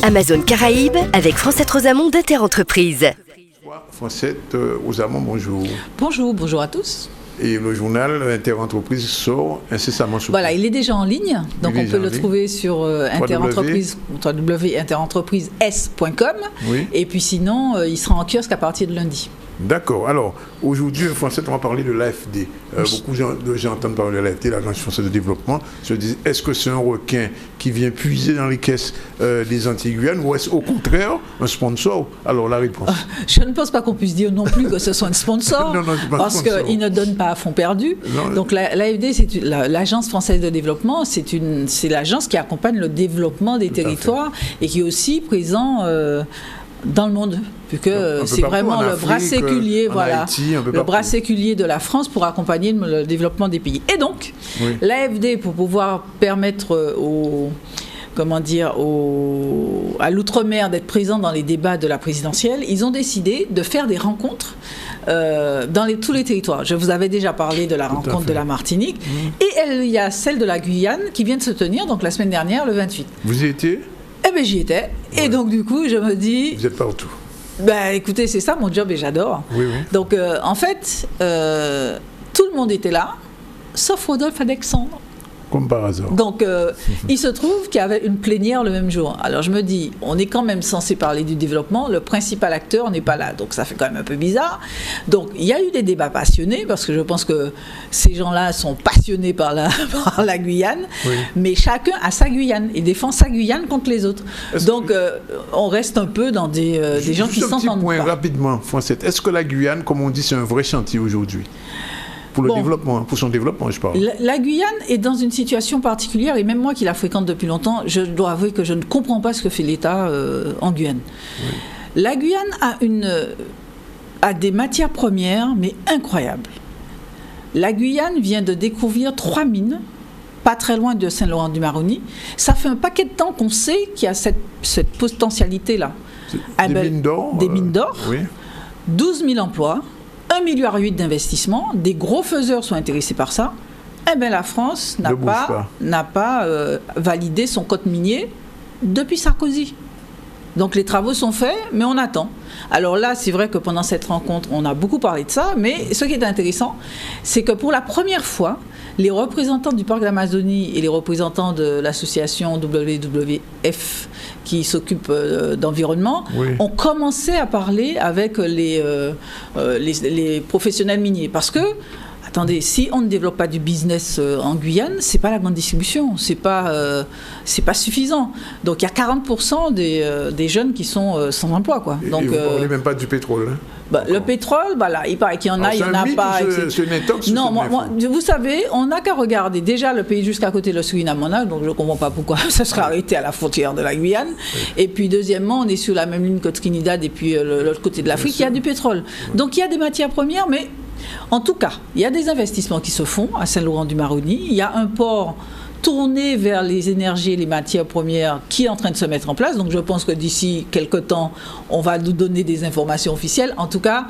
Amazon Caraïbes avec Francette Rosamond d'Interentreprise. Francette Rosamond, bonjour. Bonjour à tous. Et le journal Inter-Entreprise sort incessamment sous. Voilà, il est déjà en ligne, donc on peut le trouver sur Inter-Entreprise, www.interentreprise.com. Oui. Et puis sinon, il sera en kiosque à partir de lundi. D'accord. Alors, aujourd'hui, Francette, on va parler de l'AFD. Beaucoup de gens entendent parler de l'AFD, l'Agence française de développement, se disent, est-ce que c'est un requin qui vient puiser dans les caisses des Antilles-Guyane ou est-ce au contraire un sponsor? Alors, la réponse. Je ne pense pas qu'on puisse dire non plus que ce soit un sponsor, non, parce qu'il ne donne pas à fond perdu. Non, donc, l'AFD, c'est l'Agence française de développement, c'est l'agence qui accompagne le développement des territoires et qui est aussi présent dans le monde, puisque c'est vraiment le bras séculier, voilà, Haïti, le bras séculier de la France pour accompagner le développement des pays. Et donc, l'AFD, pour pouvoir permettre à l'outre-mer d'être présent dans les débats de la présidentielle, ils ont décidé de faire des rencontres dans tous les territoires. Je vous avais déjà parlé de la rencontre de la Martinique, et il y a celle de la Guyane qui vient de se tenir, donc la semaine dernière, le 28. Vous y étiez ? Eh bien, j'y étais. Ouais. Et donc, du coup, je me dis... Vous êtes partout. Ben, écoutez, c'est ça mon job et j'adore. Oui. Donc, en fait, tout le monde était là, sauf Rodolphe Alexandre. Comme par hasard. Donc, il se trouve qu'il y avait une plénière le même jour. Alors, je me dis, on est quand même censé parler du développement. Le principal acteur n'est pas là. Donc, ça fait quand même un peu bizarre. Donc, il y a eu des débats passionnés, parce que je pense que ces gens-là sont passionnés par la Guyane. Oui. Mais chacun a sa Guyane et défend sa Guyane contre les autres. Donc, on reste un peu dans des gens qui s'entendent pas. Un petit point rapidement, Francette. Est-ce que la Guyane, comme on dit, c'est un vrai chantier aujourd'hui ? Pour le développement, pour son développement, je parle. La Guyane est dans une situation particulière, et même moi qui la fréquente depuis longtemps, je dois avouer que je ne comprends pas ce que fait l'État en Guyane. Oui. La Guyane a des matières premières, mais incroyables. La Guyane vient de découvrir 3 mines, pas très loin de Saint-Laurent-du-Maroni. Ça fait un paquet de temps qu'on sait qu'il y a cette potentialité-là. Des mines d'or. Des mines d'or, oui. 12 000 emplois. 1,8 milliard d'investissements, des gros faiseurs sont intéressés par ça. Eh bien, la France n'a pas validé son code minier depuis Sarkozy. Donc, les travaux sont faits, mais on attend. Alors là, c'est vrai que pendant cette rencontre, on a beaucoup parlé de ça, mais ce qui est intéressant, c'est que pour la première fois, les représentants du parc d'Amazonie et les représentants de l'association WWF qui s'occupe d'environnement ont commencé à parler avec les professionnels miniers. Parce que, attendez, si on ne développe pas du business en Guyane, c'est pas la grande distribution, c'est pas suffisant. Donc il y a 40% des jeunes qui sont sans emploi, quoi. Donc, et vous ne parlez même pas du pétrole, hein? Le pétrole, là, il paraît qu'il y en a, il n'y en a pas. C'est une intox. Non, vous savez, on n'a qu'à regarder déjà le pays jusqu'à côté, le Suriname, donc je ne comprends pas pourquoi ça serait arrêté à la frontière de la Guyane. Oui. Et puis deuxièmement, on est sur la même ligne que Trinidad et puis l'autre côté de l'Afrique, il y a du pétrole. Oui. Donc il y a des matières premières, mais en tout cas, il y a des investissements qui se font à Saint-Laurent-du-Maroni. Il y a un port tourné vers les énergies et les matières premières qui est en train de se mettre en place. Donc je pense que d'ici quelques temps, on va nous donner des informations officielles. En tout cas,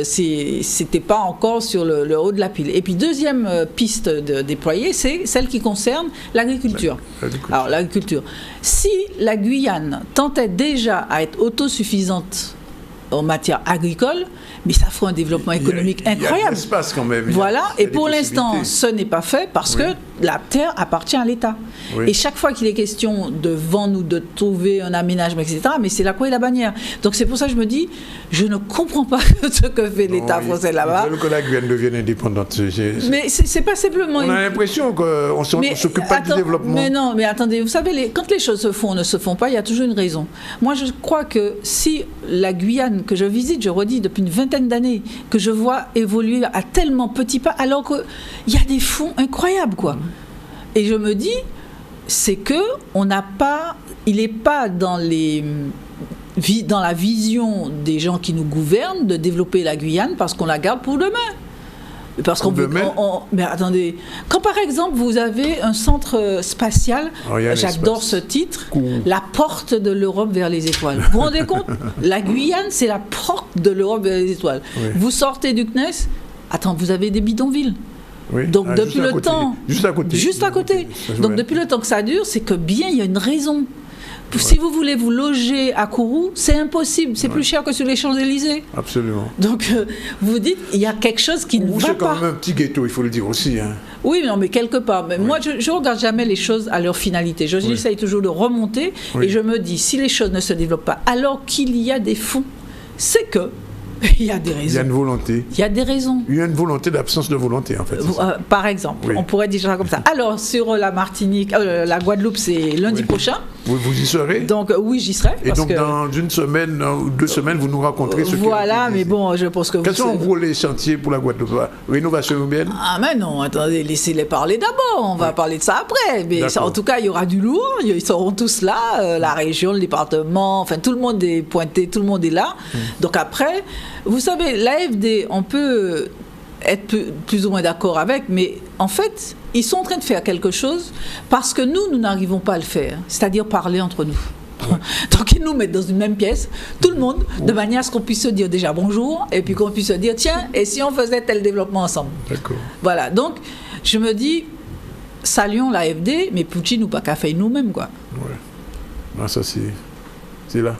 c'était pas encore sur le haut de la pile. Et puis deuxième piste déployée, c'est celle qui concerne l'agriculture. Alors l'agriculture. Si la Guyane tentait déjà à être autosuffisante en matière agricole, mais ça ferait un développement économique incroyable. Il y a l'espace quand même. Voilà, et pour l'instant, ce n'est pas fait parce que la terre appartient à l'État. Oui. Et chaque fois qu'il est question de vendre ou de trouver un aménagement, etc., mais c'est la croix et la bannière. Donc c'est pour ça que je me dis, je ne comprends pas ce que fait l'État français là-bas. Ils veulent que la Guyane devienne indépendante. Mais c'est pas simplement... On a l'impression qu'on ne s'occupe pas du développement. Mais non, mais attendez, vous savez, quand les choses se font ou ne se font pas, il y a toujours une raison. Moi, je crois que si la Guyane, que je visite, je redis, depuis une vingtaine d'années, que je vois évoluer à tellement petits pas, alors qu'il y a des fonds incroyables, quoi. Et je me dis, c'est que il n'est pas dans la vision des gens qui nous gouvernent de développer la Guyane parce qu'on la garde pour demain. Parce qu'on veut. Mais attendez, quand par exemple vous avez un centre spatial, j'adore ce titre, la porte de l'Europe vers les étoiles. Vous vous rendez compte? La Guyane, c'est la porte de l'Europe vers les étoiles. Oui. Vous sortez du CNES, vous avez des bidonvilles. Oui. Donc depuis le temps, juste à côté. Donc depuis le temps que ça dure, c'est que bien il y a une raison Si vous voulez vous loger à Kourou, c'est impossible. C'est plus cher que sur les Champs-Élysées. Absolument. Donc, vous dites, il y a quelque chose qui ne va c'est quand pas. même un petit ghetto, il faut le dire aussi. Hein. Oui, non, mais quelque part. Mais moi, je ne regarde jamais les choses à leur finalité. J'essaye toujours de remonter et je me dis, si les choses ne se développent pas, alors qu'il y a des fonds, c'est que il y a des raisons. Il y a une volonté. Il y a des raisons. Il y a une volonté d'absence de volonté, en fait. Par exemple, on pourrait dire ça comme ça. Alors, sur la Martinique, la Guadeloupe, c'est lundi prochain. Vous y serez? Donc, oui, j'y serai. Et donc, dans une semaine ou 2 semaines, vous nous raconterez ce Voilà, mais bon, je pense que Quels sont gros les chantiers pour la Guadeloupe? Rénovation urbaine? Ah, mais non, attendez, laissez-les parler d'abord. On va parler de ça après. Mais en tout cas, il y aura du lourd. Ils seront tous là. La région, le département, enfin, tout le monde est pointé, tout le monde est là. Donc, après, vous savez, l'AFD, on peut être plus ou moins d'accord avec, mais en fait, ils sont en train de faire quelque chose parce que nous n'arrivons pas à le faire, c'est-à-dire parler entre nous. Donc ils nous mettent dans une même pièce, tout le monde, de manière à ce qu'on puisse se dire déjà bonjour, et puis qu'on puisse se dire, tiens, et si on faisait tel développement ensemble? D'accord. Voilà, donc je me dis, saluons l'AFD, mais Poutine ou pas qu'à faire nous-mêmes, quoi. Ouais. Non, ça c'est là.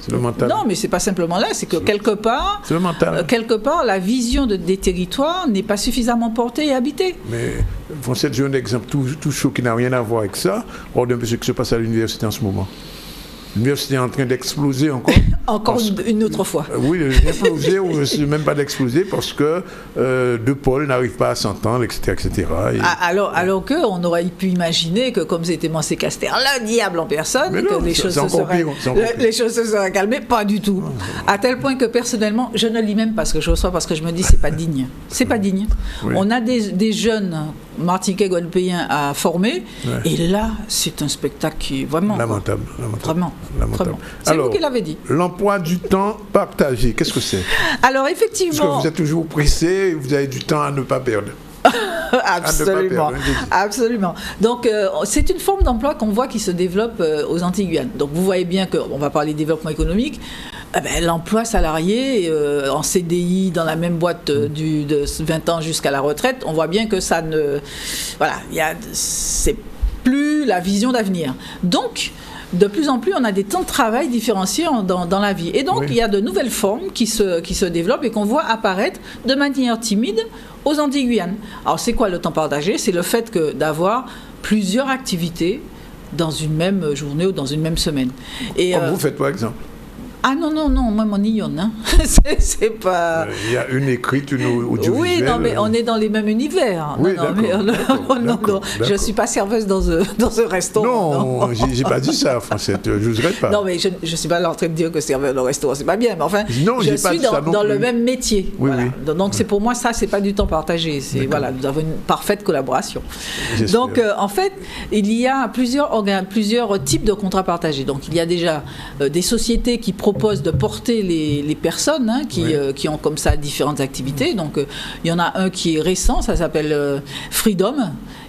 C'est le mental. Non, mais c'est pas simplement là, c'est que quelque part, c'est le mental. Quelque part, la vision des territoires n'est pas suffisamment portée et habitée. Mais Foncette, j'ai un exemple tout chaud qui n'a rien à voir avec ça. Regardez un peu ce qui se passe à l'université en ce moment. L'université est en train d'exploser encore. Encore une autre fois. Oui, d'exploser, ou même pas d'exploser, parce que deux pôles n'arrivent pas à s'entendre, etc. etc. Alors qu'on aurait pu imaginer que, comme c'était Mancé Caster, le diable en personne, non, que les choses se seraient calmées. Pas du tout. À tel point que, personnellement, je ne lis même pas ce que je reçois, parce que je me dis, c'est pas digne. C'est pas digne. Oui. On a des jeunes martiniquais, guadeloupéens à former, et là, c'est un spectacle qui est vraiment... Lamentable. Vraiment. C'est vous qui l'avez dit. L'emploi du temps partagé, qu'est-ce que c'est? Alors effectivement... Parce que vous êtes toujours pressé, vous avez du temps à ne pas perdre. Absolument, absolument. Donc c'est une forme d'emploi qu'on voit qui se développe aux Antilles-Guyane. Donc vous voyez bien qu'on va parler de développement économique. L'emploi salarié en CDI dans la même boîte de 20 ans jusqu'à la retraite, on voit bien que ça ne... Voilà, c'est plus la vision d'avenir. Donc... De plus en plus, on a des temps de travail différenciés dans la vie. Et donc, il y a de nouvelles formes qui se développent et qu'on voit apparaître de manière timide aux Antilles-Guyane. Alors, c'est quoi le temps partagé? C'est le fait d'avoir plusieurs activités dans une même journée ou dans une même semaine. Et, comme vous faites, par exemple? Ah non, moi, mon Nyon, hein. C'est pas... Il y a une écrite, une audiovisuelle. Oui, non, mais on est dans les mêmes univers. Oui, non, je ne suis pas serveuse dans un restaurant. Non, j'ai pas dit ça, Foncette, je n'oserais pas. Non, mais je ne suis pas en train de dire que serveur dans le restaurant, c'est pas bien, mais enfin, non, je suis dans le même métier. Oui, voilà. oui. Donc, c'est pour moi, ça, c'est pas du temps partagé. Voilà, nous avons une parfaite collaboration. Donc, en fait, il y a plusieurs types de contrats partagés. Donc, il y a déjà des sociétés qui proposent de porter les personnes qui ont comme ça différentes activités. Donc, il y en a un qui est récent, ça s'appelle Freedom.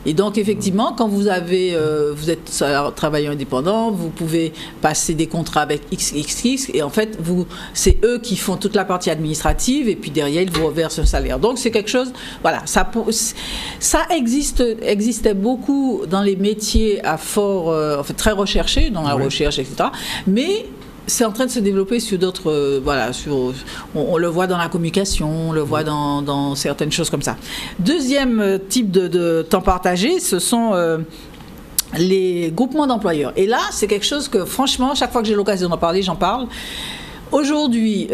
Et donc, effectivement, quand vous êtes travailleur indépendant, vous pouvez passer des contrats avec XXX et en fait, c'est eux qui font toute la partie administrative et puis derrière, ils vous reversent un salaire. Donc, c'est quelque chose, voilà, ça existait beaucoup dans les métiers très recherchés, dans la recherche, etc. Mais c'est en train de se développer sur d'autres... on le voit dans la communication, on le voit dans certaines choses comme ça. Deuxième type de temps partagé, ce sont les groupements d'employeurs. Et là, c'est quelque chose que, franchement, chaque fois que j'ai l'occasion d'en parler, j'en parle. Aujourd'hui...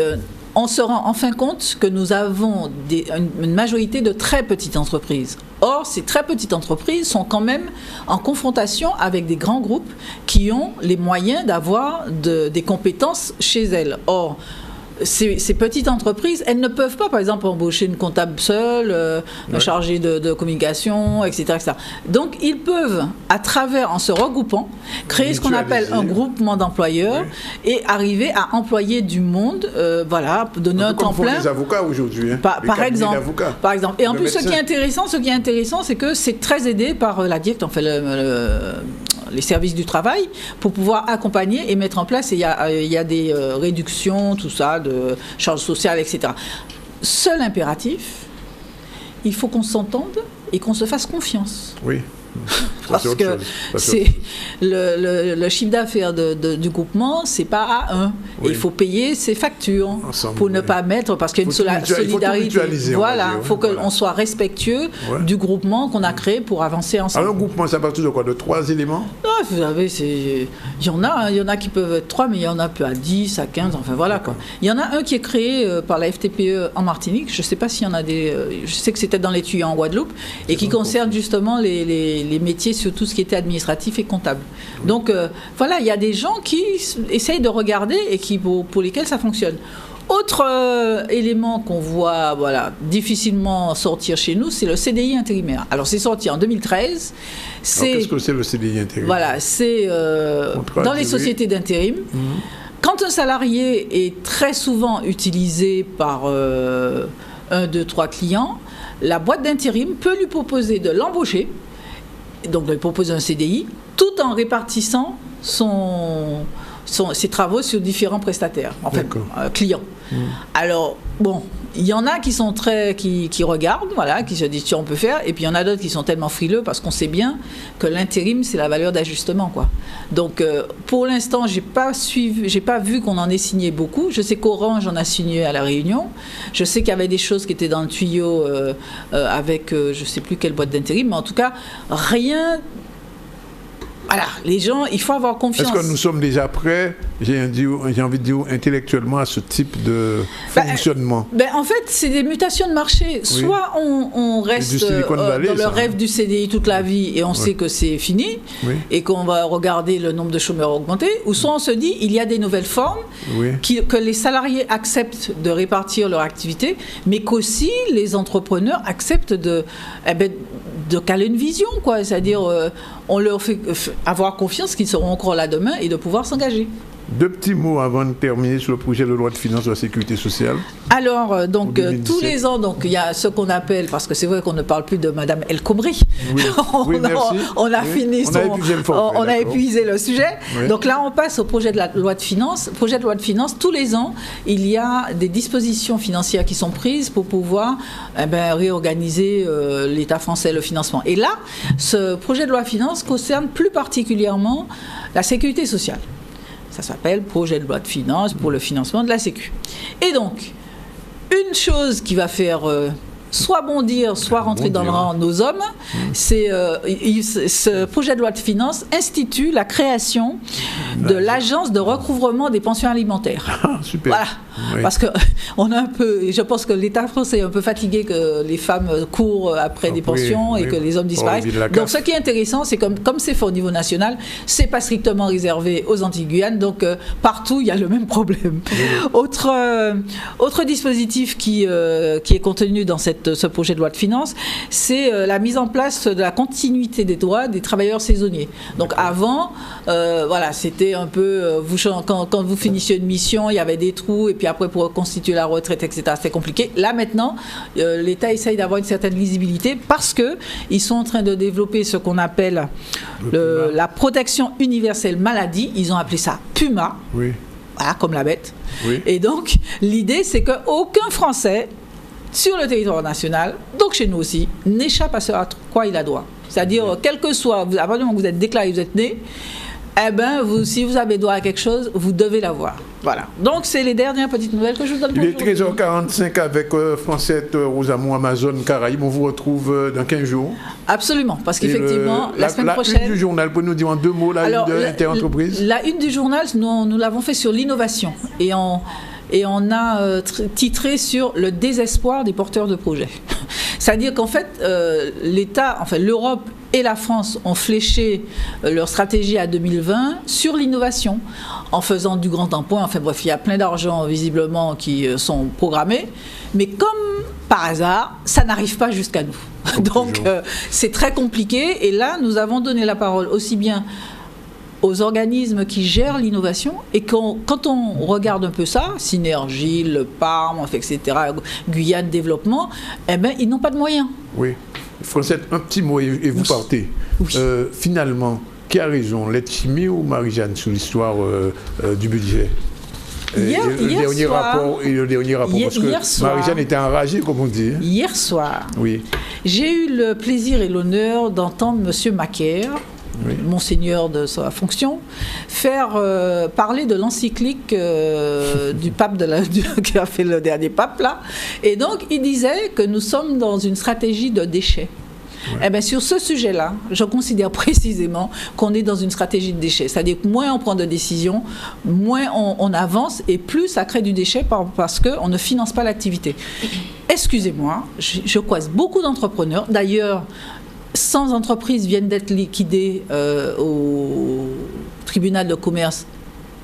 on se rend enfin compte que nous avons une majorité de très petites entreprises. Or, ces très petites entreprises sont quand même en confrontation avec des grands groupes qui ont les moyens d'avoir des compétences chez elles. Or, ces petites entreprises, elles ne peuvent pas, par exemple, embaucher une comptable seule, un chargé de communication, etc., etc. Donc, ils peuvent, en se regroupant, créer ce qu'on appelle un groupement d'employeurs et arriver à employer du monde, donner un temps plein. Les avocats aujourd'hui, par exemple. Et en plus, ce qui est intéressant, c'est que c'est très aidé par la DIECT, en fait, les services du travail, pour pouvoir accompagner et mettre en place. Il y a des réductions, tout ça, de charges sociales, etc. Seul impératif, il faut qu'on s'entende et qu'on se fasse confiance. Oui. Parce que c'est le chiffre d'affaires du groupement, c'est pas à 1. Oui. Il faut payer ses factures pour ne pas mettre, parce qu'il y a une solidarité. Voilà, il faut qu'on soit respectueux du groupement qu'on a créé pour avancer ensemble. Alors, un groupement, ça part de quoi? De 3 éléments? Non, vous savez, il y en a qui peuvent être 3, mais il y en a peu à 10, à 15, enfin voilà quoi. Il y en a un qui est créé par la FTPE en Martinique, je ne sais pas s'il y en a des. Je sais que c'était dans les tuyaux en Guadeloupe, et qui concerne justement les métiers sur tout ce qui était administratif et comptable. Donc voilà, il y a des gens qui essayent de regarder et pour lesquels ça fonctionne. Autre élément qu'on voit difficilement sortir chez nous, c'est le CDI intérimaire. Alors c'est sorti en 2013. Qu'est-ce que c'est le CDI intérimaire? Voilà, c'est dans les sociétés d'intérim. Quand un salarié est très souvent utilisé par 1, 2, 3 clients, la boîte d'intérim peut lui proposer de l'embaucher, donc de lui proposer un CDI, tout en répartissant ses travaux sur différents prestataires, clients. Alors, bon, il y en a qui sont qui regardent, qui se disent, tiens, on peut faire, et puis il y en a d'autres qui sont tellement frileux parce qu'on sait bien que l'intérim, c'est la valeur d'ajustement, quoi. Donc, pour l'instant, j'ai pas vu qu'on en ait signé beaucoup. Je sais qu'Orange en a signé à La Réunion. Je sais qu'il y avait des choses qui étaient dans le tuyau avec, je sais plus quelle boîte d'intérim, mais en tout cas, rien. Voilà, les gens, il faut avoir confiance. Est-ce que nous sommes déjà prêts, j'ai envie de dire, intellectuellement à ce type de fonctionnement? En fait, c'est des mutations de marché. Soit on reste dans le rêve du CDI toute la vie et on sait que c'est fini et qu'on va regarder le nombre de chômeurs augmenter, ou soit on se dit il y a des nouvelles formes que les salariés acceptent de répartir leur activité, mais qu'aussi les entrepreneurs acceptent de caler une vision, quoi. C'est-à-dire, on leur fait avoir confiance qu'ils seront encore là demain et de pouvoir s'engager. 2 petits mots avant de terminer sur le projet de loi de finances de la sécurité sociale. Alors, tous les ans, il y a ce qu'on appelle, parce que c'est vrai qu'on ne parle plus de Madame El Khomri. On a fini on a épuisé le sujet. Oui. Donc là, on passe au projet de la loi de finances. Projet de loi de finances, tous les ans, il y a des dispositions financières qui sont prises pour pouvoir réorganiser l'État français, le financement. Et là, ce projet de loi de finances concerne plus particulièrement la sécurité sociale. Ça s'appelle projet de loi de finances pour le financement de la Sécu. Et donc, une chose qui va faire soit bondir, soit rentrer dans le rang nos hommes, c'est ce projet de loi de finances institue la création de l'agence de recouvrement des pensions alimentaires. Ah, super. Voilà. Oui. Parce que je pense que l'État français est un peu fatigué que les femmes courent après des pensions et que les hommes disparaissent. Donc ce qui est intéressant, c'est comme c'est fait au niveau national, c'est pas strictement réservé aux Antilles-Guyane, donc partout il y a le même problème. Autre dispositif qui est contenu dans ce projet de loi de finances, c'est la mise en place de la continuité des droits des travailleurs saisonniers. Donc avant, c'était un peu, quand vous finissiez une mission, il y avait des trous, et puis après pour reconstituer la retraite, etc., c'est compliqué. Là maintenant, l'État essaye d'avoir une certaine visibilité parce qu'ils sont en train de développer ce qu'on appelle la protection universelle maladie. Ils ont appelé ça PUMA, voilà, comme la bête. Oui. Et donc, l'idée, c'est qu'aucun Français sur le territoire national, donc chez nous aussi, n'échappe à ce à quoi il a droit. C'est-à-dire, quel que soit, à partir du moment où vous êtes déclaré, vous êtes né, si vous avez droit à quelque chose, vous devez l'avoir. Voilà. Donc, c'est les dernières petites nouvelles que je vous donne pour aujourd'hui. Il est 13h45 avec Francette Rosamond, Amazon Caraïbes. On vous retrouve dans 15 jours. Absolument, parce qu'effectivement, la semaine prochaine... La une du journal, pouvez-nous dire en 2 mots la une de Inter-Entreprise? La une du journal, nous l'avons fait sur l'innovation. Et on a titré sur le désespoir des porteurs de projets. C'est-à-dire qu'en fait, l'Europe et la France ont fléché leur stratégie à 2020 sur l'innovation, en faisant du grand emploi. Enfin bref, il y a plein d'argent visiblement qui sont programmés, mais comme par hasard, ça n'arrive pas jusqu'à nous. Donc c'est très compliqué, et là, nous avons donné la parole aussi bien aux organismes qui gèrent l'innovation, et quand on regarde un peu ça, Synergie, le PARM, etc., Guyane Développement, ils n'ont pas de moyens. Oui. Francette, un petit mot et vous partez. Oui. Finalement, qui a raison, Lettre Chimie ou Marie-Jeanne sur l'histoire du budget? Le dernier rapport, parce que Marie-Jeanne était enragée, comme on dit. Hier soir, J'ai eu le plaisir et l'honneur d'entendre M. Macaire, Oui. monseigneur de sa fonction, faire parler de l'encyclique du pape qui a fait le dernier pape là. Et donc il disait que nous sommes dans une stratégie de déchets. Ouais. Eh bien, sur ce sujet-là, je considère précisément qu'on est dans une stratégie de déchets. C'est-à-dire que moins on prend de décisions, moins on avance et plus ça crée du déchet parce qu'on ne finance pas l'activité. Excusez-moi, je croise beaucoup d'entrepreneurs. D'ailleurs, 100 entreprises viennent d'être liquidées au tribunal de commerce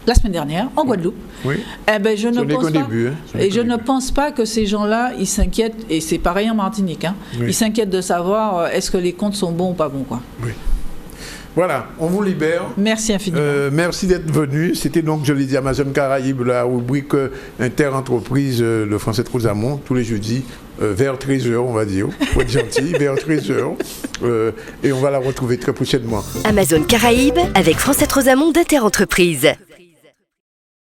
la semaine dernière, en Guadeloupe. Oui. Eh ben, je ne pense pas que ces gens-là, ils s'inquiètent, et c'est pareil en Martinique, hein, oui. Ils s'inquiètent de savoir est-ce que les comptes sont bons ou pas bons, quoi. Oui. Voilà, on vous libère. Merci infiniment. Merci d'être venu. C'était donc, je l'ai dit, Amazon Caraïbes, la rubrique Inter-entreprise de Francette Rosamond, tous les jeudis, vers 13h, on va dire. Pour être gentil, vers 13h. Et on va la retrouver très prochainement. Amazon Caraïbes avec Francette Rosamond d'Inter-entreprise.